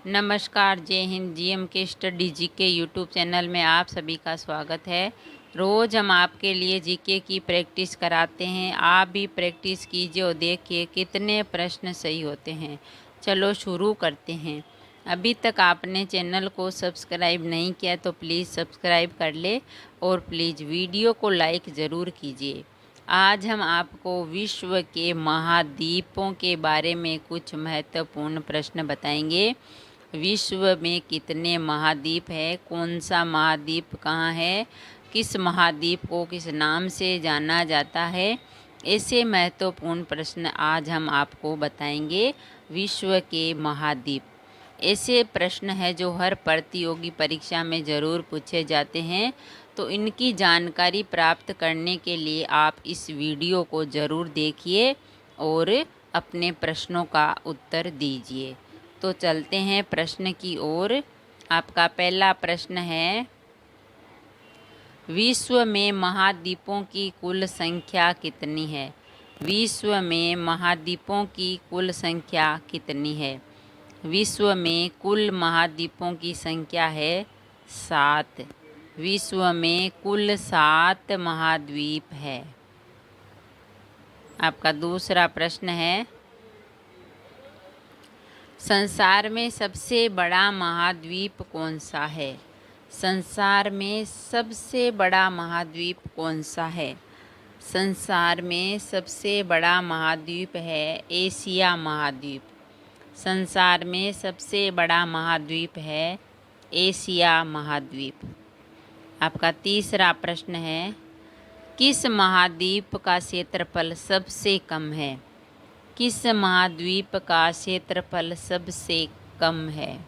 नमस्कार, जय हिंद। जीएम के स्टडी जीके यूट्यूब चैनल में आप सभी का स्वागत है। रोज़ हम आपके लिए जीके की प्रैक्टिस कराते हैं। आप भी प्रैक्टिस कीजिए और देखिए कितने प्रश्न सही होते हैं। चलो शुरू करते हैं। अभी तक आपने चैनल को सब्सक्राइब नहीं किया तो प्लीज़ सब्सक्राइब कर ले और प्लीज़ वीडियो को लाइक ज़रूर कीजिए। आज हम आपको विश्व के महाद्वीपों के बारे में कुछ महत्वपूर्ण प्रश्न बताएंगे। विश्व में कितने महाद्वीप है, कौन सा महाद्वीप कहाँ है, किस महाद्वीप को किस नाम से जाना जाता है, ऐसे महत्वपूर्ण प्रश्न आज हम आपको बताएंगे। विश्व के महाद्वीप ऐसे प्रश्न हैं जो हर प्रतियोगी परीक्षा में ज़रूर पूछे जाते हैं, तो इनकी जानकारी प्राप्त करने के लिए आप इस वीडियो को ज़रूर देखिए और अपने प्रश्नों का उत्तर दीजिए। तो चलते हैं प्रश्न की ओर। आपका पहला प्रश्न है, विश्व में महाद्वीपों की कुल संख्या कितनी है? विश्व में महाद्वीपों की कुल संख्या कितनी है? विश्व में कुल महाद्वीपों की संख्या है 7। विश्व में कुल 7 महाद्वीप है। आपका दूसरा प्रश्न है, संसार में सबसे बड़ा महाद्वीप कौन सा है? संसार में सबसे बड़ा महाद्वीप कौन सा है? संसार में सबसे बड़ा महाद्वीप है एशिया महाद्वीप। संसार में सबसे बड़ा महाद्वीप है एशिया महाद्वीप। आपका तीसरा प्रश्न है, किस महाद्वीप का क्षेत्रफल सबसे कम है? किस महाद्वीप का क्षेत्रफल सबसे कम है?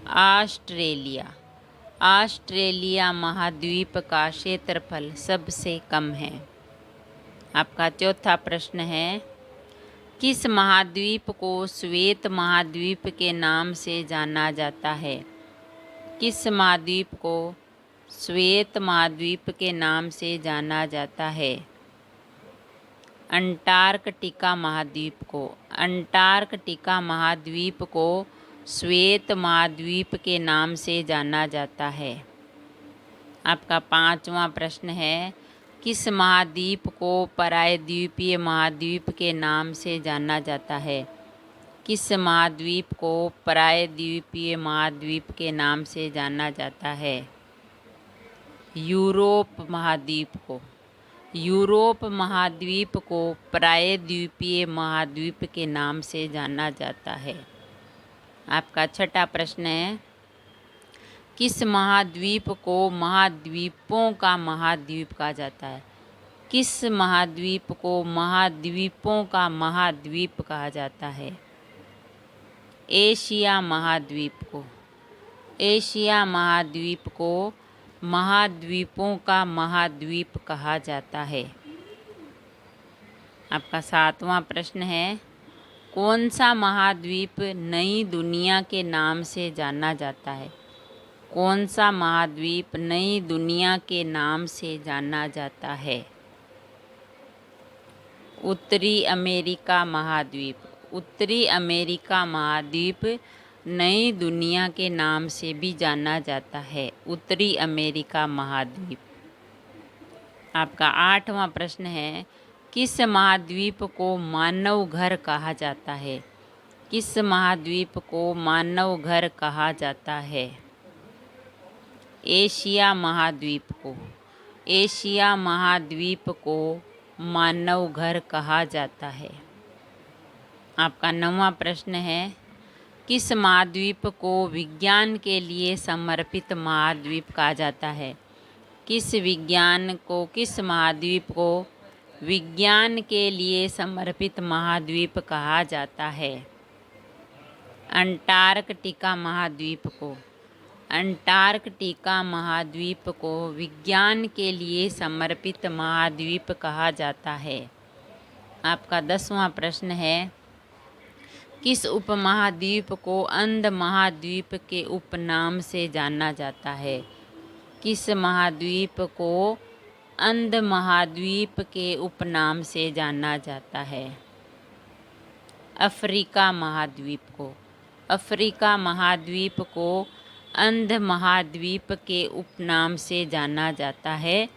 ऑस्ट्रेलिया। ऑस्ट्रेलिया महाद्वीप का क्षेत्रफल सबसे कम है। आपका चौथा प्रश्न है, किस महाद्वीप को श्वेत महाद्वीप के नाम से जाना जाता है? किस महाद्वीप को श्वेत महाद्वीप के नाम से जाना जाता है? अंटार्कटिका महाद्वीप को। अंटार्कटिका महाद्वीप को श्वेत महाद्वीप के नाम से जाना जाता है। आपका पांचवा प्रश्न है, किस महाद्वीप को प्रायद्वीपीय महाद्वीप के नाम से जाना जाता है? किस महाद्वीप को प्रायद्वीपीय महाद्वीप के नाम से जाना जाता है? यूरोप महाद्वीप को। यूरोप महाद्वीप को प्रायद्वीपीय महाद्वीप के नाम से जाना जाता है। आपका छठा प्रश्न है, किस महाद्वीप को महाद्वीपों का महाद्वीप कहा जाता है? किस महाद्वीप को महाद्वीपों का महाद्वीप कहा जाता है? एशिया महाद्वीप को। एशिया महाद्वीप को महाद्वीपों का महाद्वीप कहा जाता है। आपका सातवां प्रश्न है, कौन सा महाद्वीप नई दुनिया के नाम से जाना जाता है? कौन सा महाद्वीप नई दुनिया के नाम से जाना जाता है? उत्तरी अमेरिका महाद्वीप। उत्तरी अमेरिका महाद्वीप नई दुनिया के नाम से भी जाना जाता है, उत्तरी अमेरिका महाद्वीप। आपका आठवां प्रश्न है, किस महाद्वीप को मानव घर कहा जाता है? किस महाद्वीप को मानव घर कहा जाता है? एशिया महाद्वीप को। एशिया महाद्वीप को मानव घर कहा जाता है। आपका नौवां प्रश्न है, किस महाद्वीप को विज्ञान के लिए समर्पित महाद्वीप कहा जाता है? किस महाद्वीप को विज्ञान के लिए समर्पित महाद्वीप कहा जाता है? अंटार्कटिका महाद्वीप को। अंटार्कटिका महाद्वीप को विज्ञान के लिए समर्पित महाद्वीप कहा जाता है। आपका 10वां प्रश्न है, किस उपमहाद्वीप को अंध महाद्वीप के उपनाम से जाना जाता है? किस महाद्वीप को अंध महाद्वीप के उपनाम से जाना जाता है? अफ्रीका महाद्वीप को। अफ्रीका महाद्वीप को अंध महाद्वीप के उपनाम से जाना जाता है।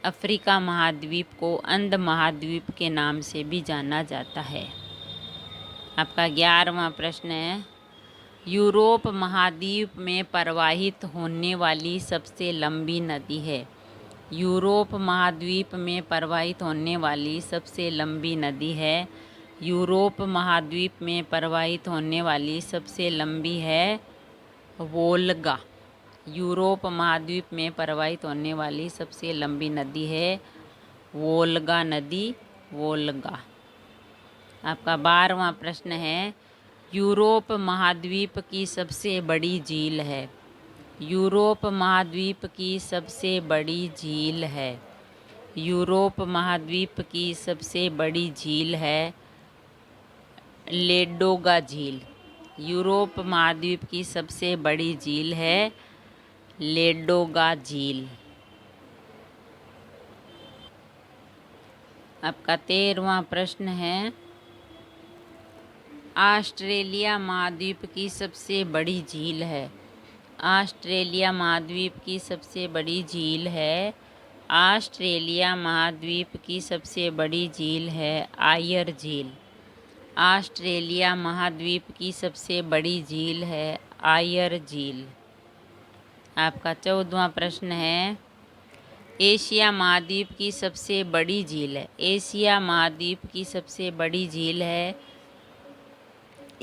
अफ्रीका महाद्वीप को अंध महाद्वीप के नाम से भी जाना जाता है। आपका 11वां प्रश्न है, यूरोप महाद्वीप में प्रवाहित होने वाली सबसे लंबी नदी है। यूरोप महाद्वीप में प्रवाहित होने वाली सबसे लंबी नदी है। यूरोप महाद्वीप में प्रवाहित होने वाली सबसे लंबी है वोल्गा। यूरोप महाद्वीप में प्रवाहित होने वाली सबसे लंबी नदी है वोल्गा नदी, वोल्गा। आपका 12वां प्रश्न है, यूरोप महाद्वीप की सबसे बड़ी झील है। यूरोप महाद्वीप की सबसे बड़ी झील है। यूरोप महाद्वीप की सबसे बड़ी झील है लेडोगा झील। यूरोप महाद्वीप की सबसे बड़ी झील है लेडोगा झील। आपका 13वां प्रश्न है, ऑस्ट्रेलिया महाद्वीप की सबसे बड़ी झील है। ऑस्ट्रेलिया महाद्वीप की सबसे बड़ी झील है। ऑस्ट्रेलिया महाद्वीप की सबसे बड़ी झील है आयर झील। ऑस्ट्रेलिया महाद्वीप की सबसे बड़ी झील है आयर झील। आपका 14वां प्रश्न है, एशिया महाद्वीप की सबसे बड़ी झील है। एशिया महाद्वीप की सबसे बड़ी झील है।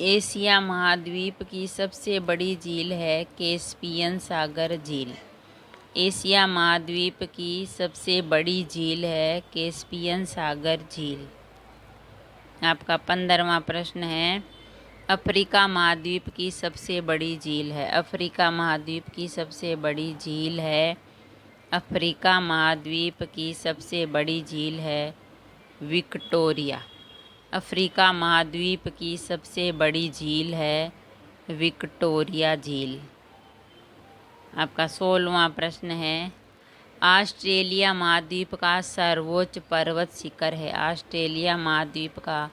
एशिया महाद्वीप की सबसे बड़ी झील है कैस्पियन सागर झील। एशिया महाद्वीप की सबसे बड़ी झील है कैस्पियन सागर झील। आपका 15वां प्रश्न है, अफ्रीका महाद्वीप की सबसे बड़ी झील है। अफ्रीका महाद्वीप की सबसे बड़ी झील है। अफ्रीका महाद्वीप की सबसे बड़ी झील है विक्टोरिया। अफ्रीका महाद्वीप की सबसे बड़ी झील है विक्टोरिया झील। आपका 16वां प्रश्न है, ऑस्ट्रेलिया महाद्वीप का सर्वोच्च पर्वत शिखर है। ऑस्ट्रेलिया महाद्वीप का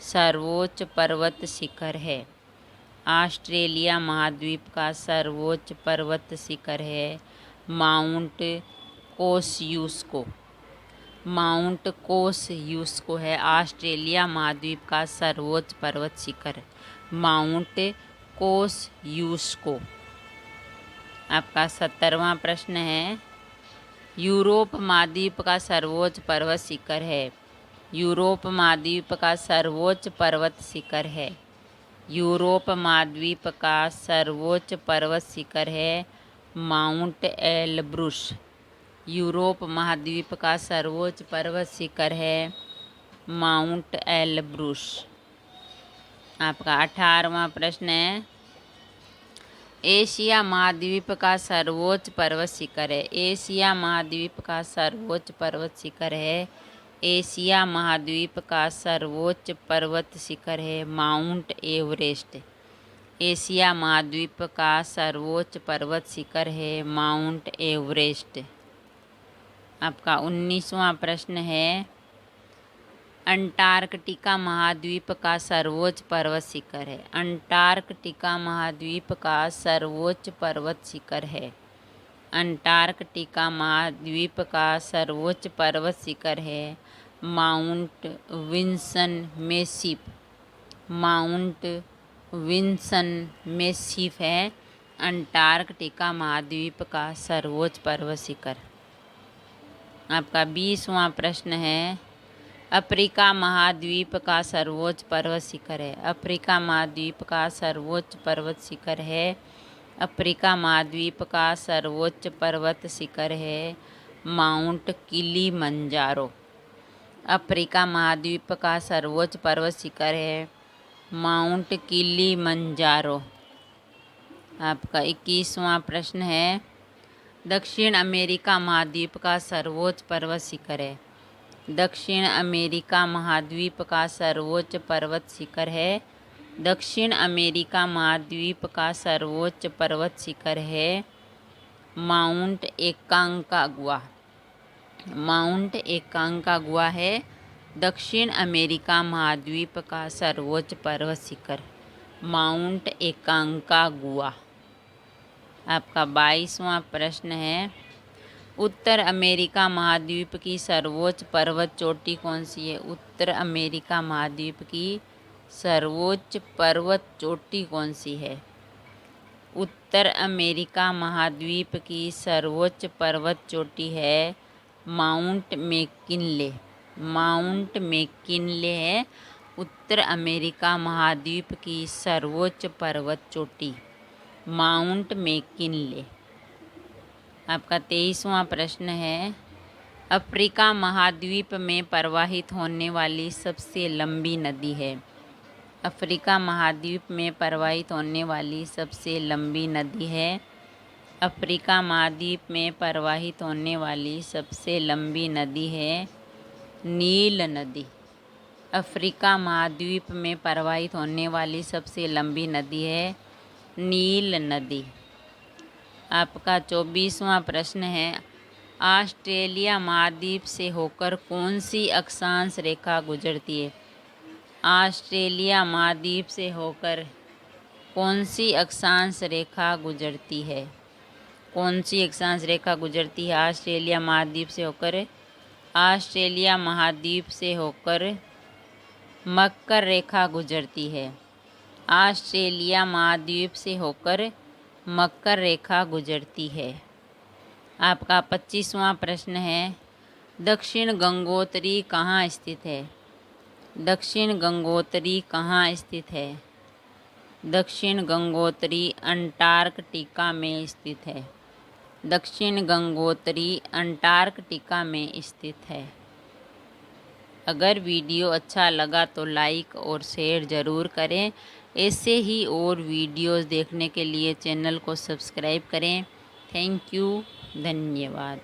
सर्वोच्च पर्वत शिखर है। ऑस्ट्रेलिया महाद्वीप का सर्वोच्च पर्वत शिखर है माउंट कोस्युस्को। माउंट कोस्युस्को है ऑस्ट्रेलिया महाद्वीप का सर्वोच्च पर्वत शिखर, माउंट कोस्युस्को। आपका 17वां प्रश्न है, यूरोप महाद्वीप का सर्वोच्च पर्वत शिखर है। यूरोप महाद्वीप का सर्वोच्च पर्वत शिखर है। यूरोप महाद्वीप का सर्वोच्च पर्वत शिखर है माउंट एलब्रुस। यूरोप महाद्वीप का सर्वोच्च पर्वत शिखर है माउंट एलब्रुस। आपका 18वां प्रश्न है, एशिया महाद्वीप का सर्वोच्च पर्वत शिखर है। एशिया महाद्वीप का सर्वोच्च पर्वत शिखर है। एशिया महाद्वीप का सर्वोच्च पर्वत शिखर है माउंट एवरेस्ट। एशिया महाद्वीप का सर्वोच्च पर्वत शिखर है माउंट एवरेस्ट। आपका 19वां प्रश्न है, अंटार्कटिका महाद्वीप का सर्वोच्च पर्वत शिखर है। अंटार्कटिका महाद्वीप का सर्वोच्च पर्वत शिखर है। अंटार्कटिका महाद्वीप का सर्वोच्च पर्वत शिखर है mount Wilson massif. Mount Wilson massif है अंटार्कटिका महाद्वीप का सर्वोच्च पर्वत शिखर। आपका 20वां प्रश्न है, अफ्रीका महाद्वीप का सर्वोच्च पर्वत शिखर है। अफ्रीका महाद्वीप का सर्वोच्च पर्वत शिखर है। अफ्रीका महाद्वीप का सर्वोच्च पर्वत शिखर है माउंट किलिमंजारो। अफ्रीका महाद्वीप का सर्वोच्च पर्वत शिखर है माउंट किलिमंजारो। आपका 21वां प्रश्न है, दक्षिण अमेरिका महाद्वीप का सर्वोच्च पर्वत शिखर है। दक्षिण अमेरिका महाद्वीप का सर्वोच्च पर्वत शिखर है। दक्षिण अमेरिका महाद्वीप का सर्वोच्च पर्वत शिखर है माउंट एकांकागुआ। माउंट एकांकागुआ है दक्षिण अमेरिका महाद्वीप का सर्वोच्च पर्वत शिखर। माउंट एकांकागुआ। आपका 22वां प्रश्न है, उत्तर अमेरिका महाद्वीप की सर्वोच्च पर्वत चोटी कौन सी है? उत्तर अमेरिका महाद्वीप की सर्वोच्च पर्वत चोटी कौन सी है? उत्तर अमेरिका महाद्वीप की सर्वोच्च पर्वत चोटी है माउंट मैकिनले। माउंट मैकिनले है उत्तर अमेरिका महाद्वीप की सर्वोच्च पर्वत चोटी, माउंट मैकिनले। आपका 23वां प्रश्न है, अफ्रीका महाद्वीप में प्रवाहित होने वाली सबसे लंबी नदी है। अफ्रीका महाद्वीप में प्रवाहित होने वाली सबसे लंबी नदी है। अफ्रीका महाद्वीप में प्रवाहित होने वाली सबसे लंबी नदी है नील नदी। अफ्रीका महाद्वीप में प्रवाहित होने वाली सबसे लंबी नदी है नील नदी। आपका 24वां प्रश्न है, ऑस्ट्रेलिया महाद्वीप से होकर कौन सी अक्षांश रेखा गुजरती है? ऑस्ट्रेलिया महाद्वीप से होकर कौन सी अक्षांश रेखा गुजरती है? कौन सी अक्षांश रेखा गुजरती है ऑस्ट्रेलिया महाद्वीप से होकर? ऑस्ट्रेलिया महाद्वीप से होकर मकर रेखा गुजरती है। ऑस्ट्रेलिया महाद्वीप से होकर मकर रेखा गुजरती है। आपका 25वां प्रश्न है, दक्षिण गंगोत्री कहाँ स्थित है? दक्षिण गंगोत्री कहाँ स्थित है? दक्षिण गंगोत्री अंटार्कटिका में स्थित है। दक्षिण गंगोत्री अंटार्कटिका में स्थित है। अगर वीडियो अच्छा लगा तो लाइक और शेयर ज़रूर करें। ऐसे ही और वीडियोस देखने के लिए चैनल को सब्सक्राइब करें। थैंक यू, धन्यवाद।